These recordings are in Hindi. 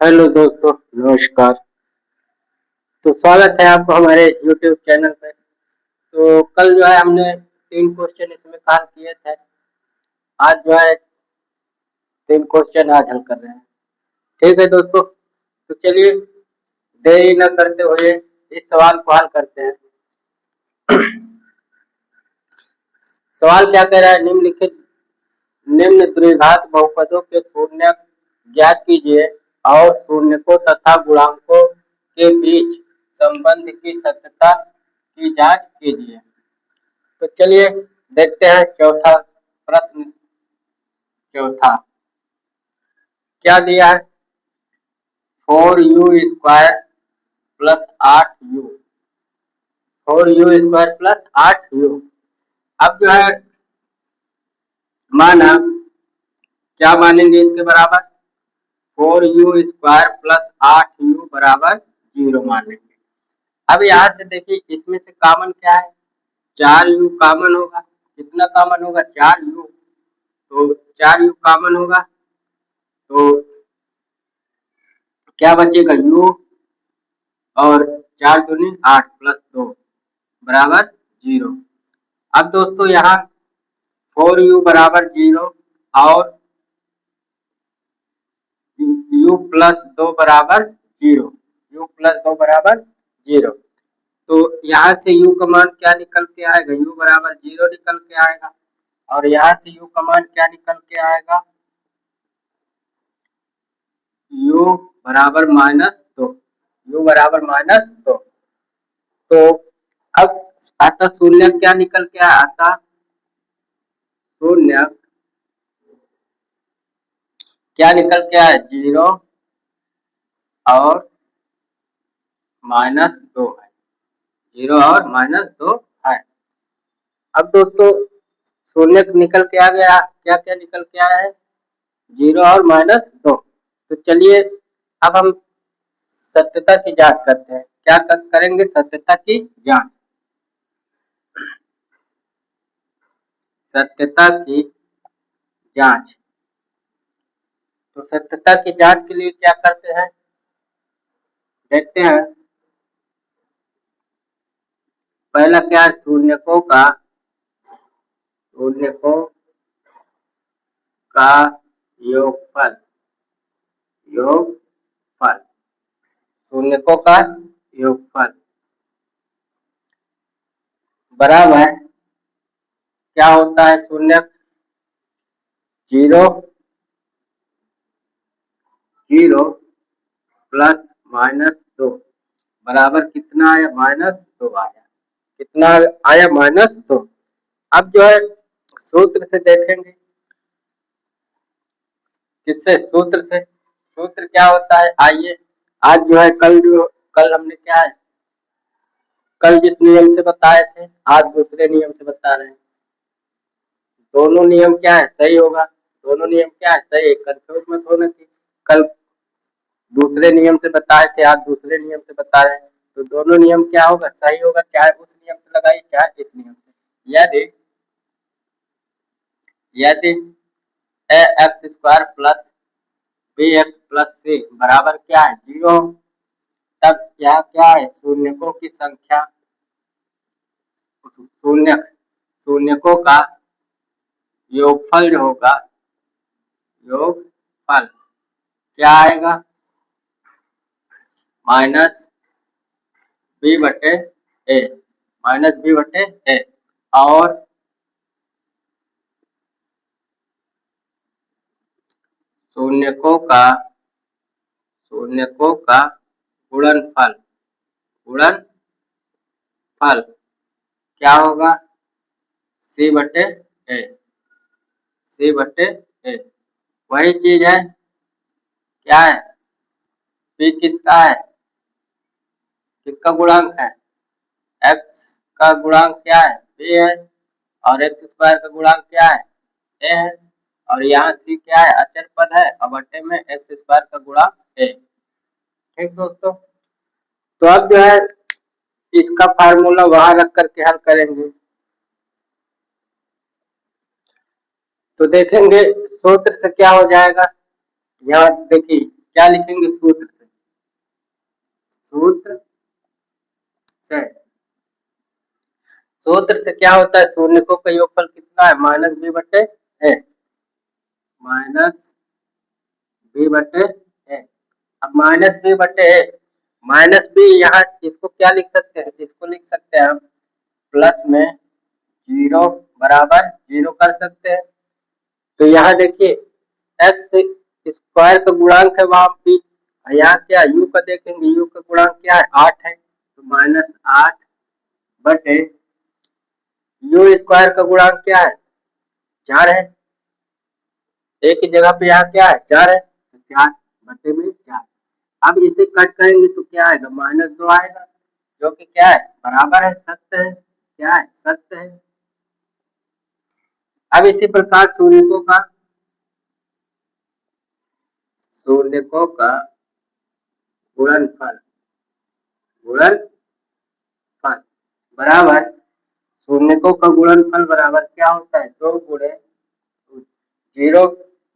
हेलो दोस्तों, नमस्कार। तो स्वागत है आपको हमारे YouTube चैनल पे। तो कल जो है हमने 3 क्वेश्चन इसमें काम किए थे। आज जो है 3 क्वेश्चन आज हल कर रहे हैं। ठीक है दोस्तों, तो चलिए देरी न करते हुए इस सवाल को हल करते हैं। सवाल क्या कह रहा है? निम्न द्विघात बहुपदों के शून्य ज्ञात कीजिए और शून्यकों तथा गुणांकों के बीच संबंध की सत्यता की जांच कीजिए। तो चलिए देखते हैं चौथा प्रश्न। चौथा क्या दिया है? 4u² plus 8u। 4u² plus 8u। अब जो है माना, क्या मानेंगे इसके बराबर? 4u² प्लस 8u बराबर 0 मान लेंगे। अब यहाँ से देखिए, इसमें से कॉमन क्या है? 4u कॉमन होगा। कितना कॉमन होगा? 4u। तो 4u कॉमन होगा तो क्या बचेगा? u और 4 दूनी 8 प्लस 2 बराबर 0। अब दोस्तों यहाँ 4u बराबर 0 और u प्लस 2 बराबर 0। u प्लस 2 बराबर 0। तो यहाँ से u का मान क्या निकल के आएगा? u बराबर 0 निकल के आएगा। और यहाँ से u का मान क्या निकल के आएगा? u बराबर -2। u बराबर -2। तो अब आता शून्य क्या निकल के आता? शून्य क्या निकल के आया? 0 और -2 है। 0 और -2 है। अब दोस्तों शून्य निकल के आ गया, क्या क्या निकल के आया है? 0 और -2। तो चलिए अब हम सत्यता की जांच करते हैं। क्या करेंगे? सत्यता की जांच। सत्यता की जांच। तो सत्यता की जांच के लिए क्या करते हैं, देखते हैं। पहला क्या है? शून्यकों का योगफल। योगफल। शून्यकों का योगफल बराबर क्या होता है? शून्य 0 प्लस -2 बराबर कितना आया? -2 आया। कितना आया? -2। अब जो है सूत्र से देखेंगे। किससे? सूत्र से। सूत्र क्या होता है? आइए, आज जो है कल हमने क्या है, कल जिस नियम से बताए थे आज दूसरे नियम से बता रहे हैं। दोनों नियम क्या है? सही होगा। दोनों नियम क्या है? सही है। कंफ्यूज मत होना कि कल दूसरे नियम से बताए थे आज दूसरे नियम से बता रहे हैं। तो दोनों नियम क्या होगा? सही होगा, चाहे उस नियम से लगाइए चाहे इस नियम से। यदि ax² plus bx plus c बराबर क्या है? 0, तब यहाँ क्या है? शून्यकों की संख्या। शून्यकों का योगफल जो होगा, योगफल क्या आएगा? -b बटे a। -b बटे a। और शून्यकों का गुणनफल। गुणनफल क्या होगा? c बटे a। c बटे a। वही चीज है। क्या है? p किसका है? किसका गुणांक है? x का गुणांक क्या है? a है। और x² का गुणांक क्या है? a है। और यहाँ c क्या है? अचर पद है और बटे में x² का गुणांक a। ठीक दोस्तों, तो अब जो है इसका फार्मूला वहां रख करके हल करेंगे। तो देखेंगे सूत्र से क्या हो जाएगा। यहाँ देखिए क्या लिखेंगे सूत्र से, सूत्र से, सूत्र से क्या होता है, शून्यकों का योगफल कितना है, माइनस बी बटे ए, माइनस बी बटे ए। अब माइनस बी बटे ए, माइनस बी यहाँ इसको क्या लिख सकते हैं, इसको लिख सकते हैं हम प्लस में जीरो बराबर जीरो कर सकते हैं। तो यहाँ देखिए एक्स स्क्वायर का गुणांक है वहां पे, यहाँ क्या यू का देखेंगे, यू का गुणांक क्या है 8 है, तो माइनस 8 बटे यू स्क्वायर का गुणांक क्या है 4 है, एक की जगह पे यहाँ क्या है 4 है, तो 4 बटे में 4। अब इसे कट करेंगे तो क्या आएगा, -2 आएगा, जो कि क्या है बराबर है सत्य है, क्या है सत्य है। अब इसी प्रकार शून्यकों का गुणनफल बराबर, शून्यकों का गुणनफल बराबर क्या होता है, 2 गुणे जीरो,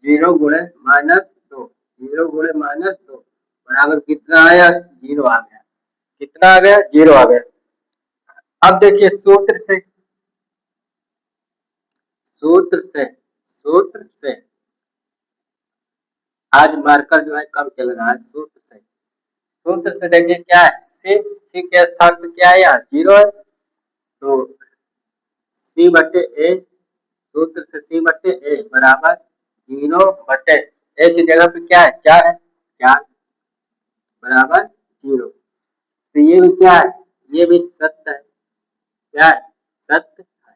जीरो गुणे -2, जीरो गुणे -2 बराबर कितना आया, जीरो आ गया, कितना आ गया, जीरो आ गया। अब देखिए सूत्र से आज मार्कर जो है कम चल रहा है, सूत्र से देखिए क्या है, सी के स्थान पे क्या है, यहाँ जीरो है, तो सी बटे ए, सूत्र से सी बटे ए बराबर जीरो बटे ए की जगह पे क्या है 4 है, 4 बराबर जीरो। तो ये भी क्या है, ये भी सत्य है, क्या है सत्य है।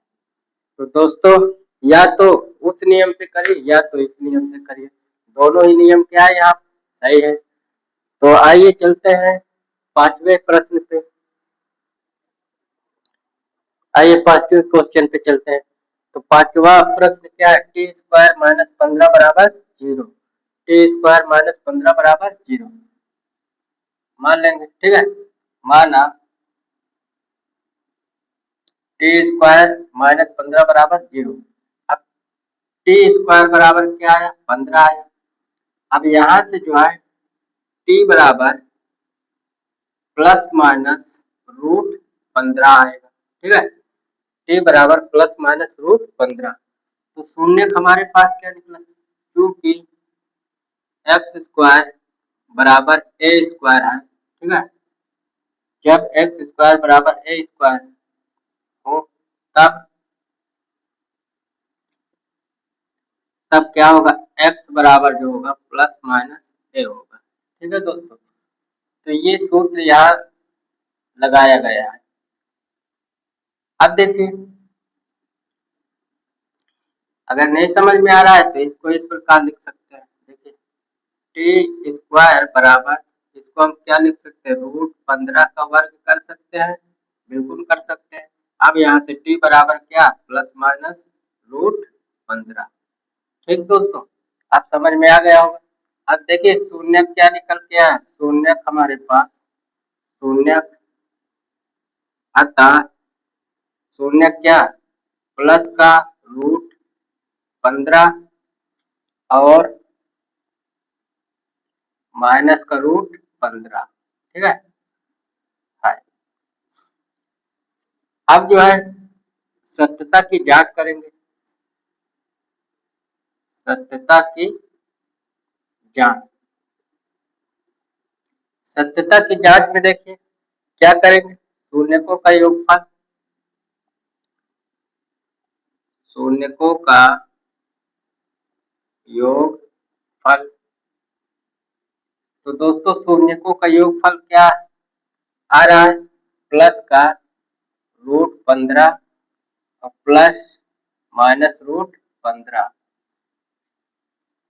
तो दोस्तों या तो उस नियम से करिए या तो इस नियम से करिए, दोनों ही नियम क्या है यहाँ सही है। तो आइए चलते हैं पांचवें प्रश्न पे, आइए पांचवें क्वेश्चन पे चलते हैं। तो पांचवा प्रश्न क्या है, टी स्क्वायर माइनस 15 बराबर जीरो, टी स्क्वायर माइनस 15 बराबर जीरो मान लेंगे, ठीक है, माना टी स्क्वायर माइनस 15 बराबर जीरो। अब टी स्क्वायर बराबर क्या आया 15 आया। अब यहां से जो है टी बराबर प्लस माइनस रूट 15 आएगा, ठीक है, टी बराबर प्लस माइनस रूट 15। तो शून्य हमारे पास क्या निकला, क्योंकि एक्स स्क्वायर बराबर ए स्क्वायर है, ठीक है, जब एक्स स्क्वायर बराबर ए स्क्वायर हो तब तब क्या होगा, एक्स बराबर जो होगा प्लस माइनस ए होगा, ठीक है दोस्तों। तो ये सूत्र यहाँ लगाया गया है। अब देखिए अगर नहीं समझ में आ रहा है तो इसको इस प्रकार लिख सकते हैं, देखिए टी स्क्वायर बराबर, इसको हम क्या लिख सकते हैं, रूट 15 का वर्ग कर सकते हैं, बिल्कुल कर सकते हैं। अब यहाँ से टी बराबर क्या प्लस माइनस रूट 15, ठीक दोस्तों, आप समझ में आ गया होगा। अब देखिए शून्य क्या निकल के आया, शून्य हमारे पास शून्य, अतः शून्य क्या प्लस का रूट 15 और माइनस का रूट 15, ठीक है। अब जो है सत्यता की जांच करेंगे, सत्यता की जांच, सत्यता की जांच में देखिए क्या करेंगे, शून्यकों का योगफल, शून्यकों का योगफल। तो दोस्तों शून्यकों का योगफल क्या आ रहा है, प्लस का रूट 15 और प्लस माइनस रूट 15।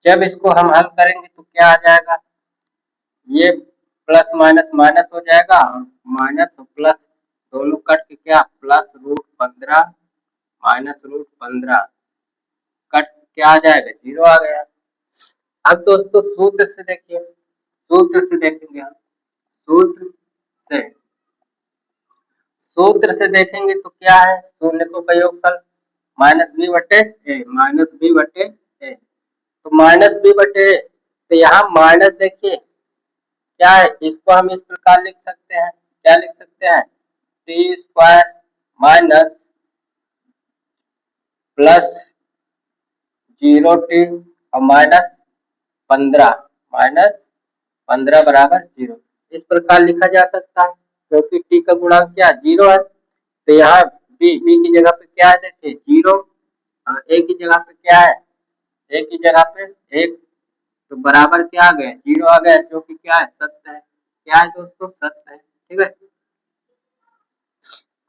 जब इसको हम हल करेंगे तो क्या आ जाएगा, ये प्लस माइनस माइनस हो जाएगा और माइनस और प्लस दोनों कट के क्या plus root 15 minus root 15 cut क्या आ जाएगा जीरो आ गया। अब दोस्तों सूत्र से देखिए, सूत्र से देखेंगे हम, सूत्र से सूत्र से देखेंगे तो क्या है, शून्यकों का योगफल माइनस बी बटे ए, माइनस बी बटे ए, तो माइनस बी बटे तो यहाँ माइनस देखिए क्या है, इसको हम इस प्रकार लिख सकते हैं, क्या लिख सकते हैं, T square minus plus 0t और माइनस 15 बराबर 0, इस प्रकार लिखा जा सकता है क्योंकि टी का गुणांक क्या 0 है। तो यहाँ बी की जगह पे क्या है देखिए 0, और ए की जगह पे क्या है, ए की जगह पे 1, तो बराबर क्या आ गया 0 आ गया, जो कि क्या है सत्य है, क्या है दोस्तों सत्य है, ठीक है।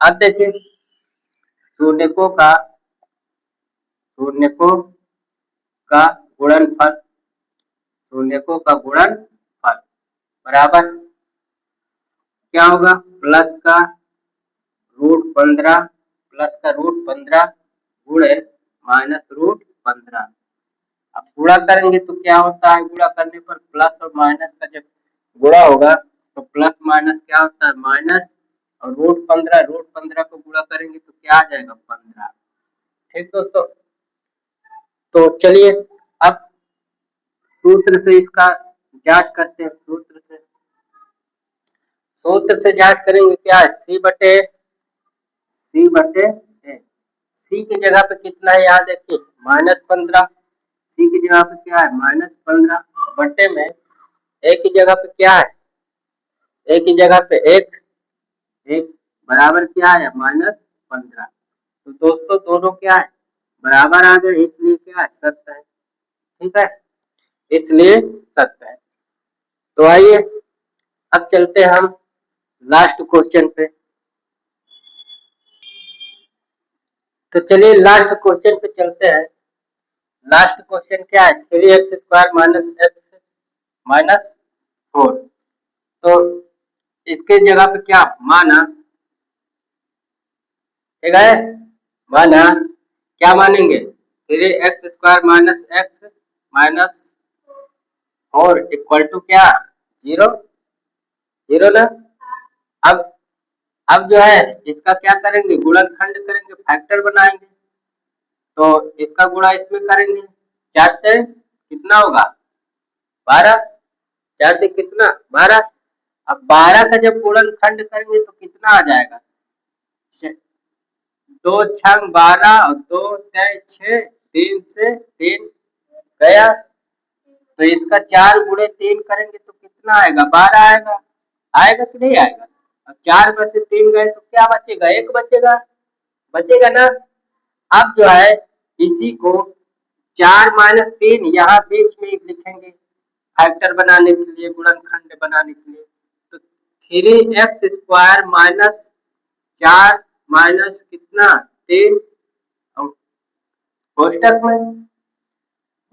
अब देखिए शून्यकों का शून्यकों का गुणनफल, शून्यकों का गुणनफल बराबर क्या होगा, प्लस का रूट 15 गुणे -√15। अब गुणा करेंगे तो क्या होता है, गुणा करने पर प्लस और माइनस का जब गुणा होगा तो प्लस माइनस क्या होता है माइनस, और रूट 15 को गुणा करेंगे तो क्या आ जाएगा 15। ठीक दोस्तों, तो चलिए अब सूत्र से इसका जांच करते हैं। सूत्र से जांच करेंगे क्या है, सी बटे ए। सी की जगह पे कितना है यहाँ देखिए -15, सी की जगह पे क्या है -15 बटे में ए की जगह पे क्या है, ए की जगह पे एक बराबर क्या है -15। तो दोस्तों दोनों क्या है बराबर आ गए, इसलिए क्या है सत्य है, ठीक है, इसलिए सत्य है। तो आइए अब चलते हैं हम लास्ट क्वेश्चन पे। तो चलिए लास्ट क्वेश्चन पे चलते हैं। लास्ट क्वेश्चन क्या है, 3x² माइनस एक्स माइनस 4। तो इसके जगह पे क्या माना, ठीक है, माना क्या मानेंगे 3x² minus x minus 4 equal to क्या 0, 0 ना। अब अब जो है इसका क्या करेंगे, गुणनखंड करेंगे, फैक्टर बनाएंगे। तो इसका गुणा इसमें करेंगे, 4 से कितना होगा 12, 4 से कितना 12। अब 12 का जब गुणनखंड करेंगे तो कितना आ जाएगा, 2×6 12 और 2×3 6, 3 से 3 गया, तो इसका 4×3 करेंगे तो कितना आएगा 12 आएगा, आएगा कि नहीं आएगा। अब 4 में से 3 गए तो क्या बचेगा, 1 बचेगा, बचेगा ना। अब जो है इसी को 4-3 यहाँ बीच में लिखेंगे फैक्टर बनाने के लिए, गुणनखंड बनाने के लिए। तो 3x² माइनस 4 माइनस कितना 3, कोष्टक में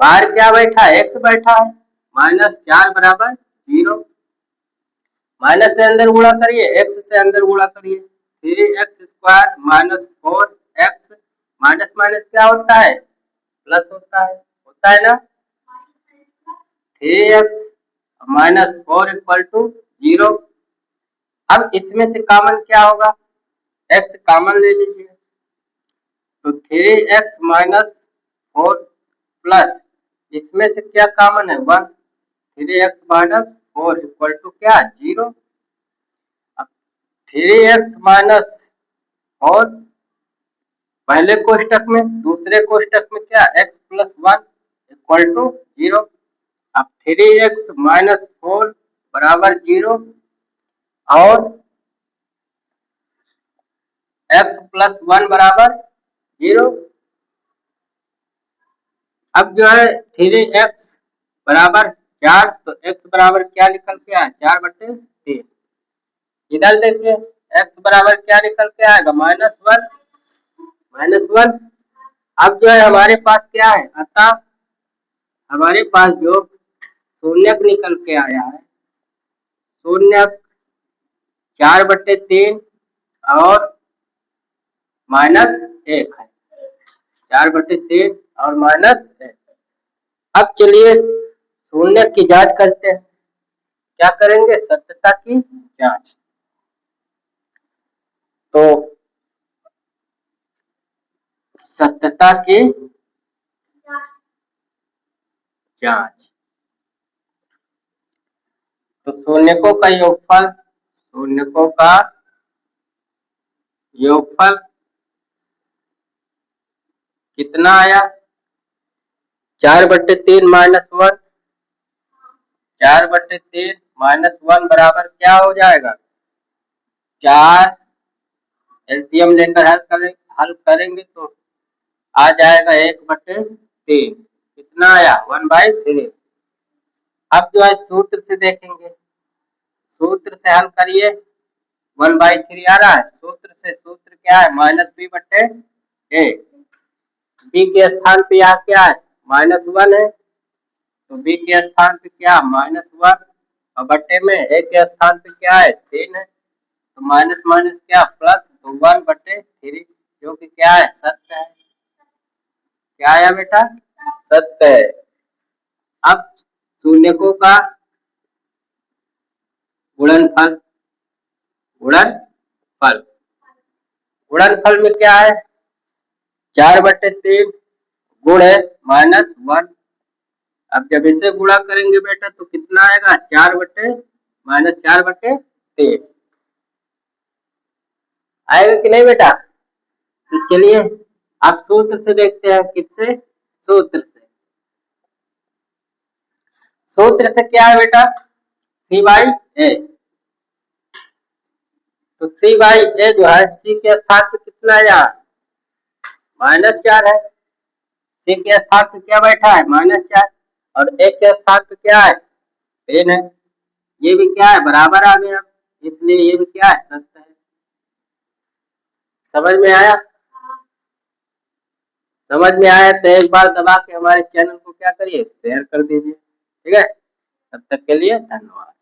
बाहर क्या बैठा है x बैठा है, -4 बराबर 0, माइनस से अंदर गुणा करिए, x से अंदर गुणा करिए, 3x² minus 4x, minus minus क्या होता है प्लस होता है ना, 3x माइनस 4 इक्वल टू 0। अब इसमें से कॉमन क्या होगा, x कॉमन ले लीजिए, तो 3x माइनस 4 प्लस इसमें से क्या कॉमन है 1, 3x माइनस 4 इक्वल टू क्या 0। अब 3x माइनस 4 पहले कोष्टक में, दूसरे कोष्टक में क्या x प्लस 1 इक्वल टू 0। अब 3x माइनस 4 बराबर 0 और x प्लस 1 बराबर 0। अब जो है 3x बराबर 4, तो x बराबर क्या निकल के आया 4/3। इधर देखिए x बराबर क्या निकल के आएगा -1, -1। अब जो है हमारे पास क्या है, अतः हमारे पास जो शून्यक निकल के आया है, शून्यक 4/3 और -1 है, 4/3 और -1। अब चलिए शून्य की जांच करते हैं, क्या करेंगे सत्यता की जांच। तो सत्यता की जांच, तो शून्यकों का योगफल, शून्यकों का योगफल कितना आया? 4/3 -1, 4/3 -1 बराबर क्या हो जाएगा? 4 एलसीएम लेकर हल करेंगे तो आ जाएगा 1/3। कितना आया? 1/3। अब जो है सूत्र से देखेंगे, सूत्र से हल करिए। 1/3 आ रहा है सूत्र से। सूत्र क्या है? -b/a। बी के स्थान पे यहाँ क्या है? -1 है, तो बी के स्थान पे क्या? -1 और बट्टे में ए के स्थान पे क्या है? 3 है, तो माइनस माइनस क्या? प्लस, तो 1/3 जो कि क्या है? सत्य है। क्या आया बेटा? सत्य है। अब शून्यकों का गुणनफल, गुणनफल, गुणनफल में क्या है? 4/3 गुण है -1। अब जब इसे गुणा करेंगे बेटा तो कितना आएगा? 4/-4/3 आएगा कि नहीं बेटा? तो चलिए अब सूत्र से देखते हैं। किससे? सूत्र से। सूत्र से क्या है बेटा? C/A। तो C/A जो है, C के स्थान पे कितना है? यहाँ -4 है। C के स्थान पे क्या बैठा है? -4, और A के स्थान पे क्या है? 3 है। ये भी क्या है? बराबर आ गया, इसलिए ये भी क्या है? सत्य है। समझ में आया? समझ में आया तो एक बार दबा के हमारे चैनल को क्या करिए? शेयर कर दीजिए। ठीक है, तब तक के लिए धन्यवाद।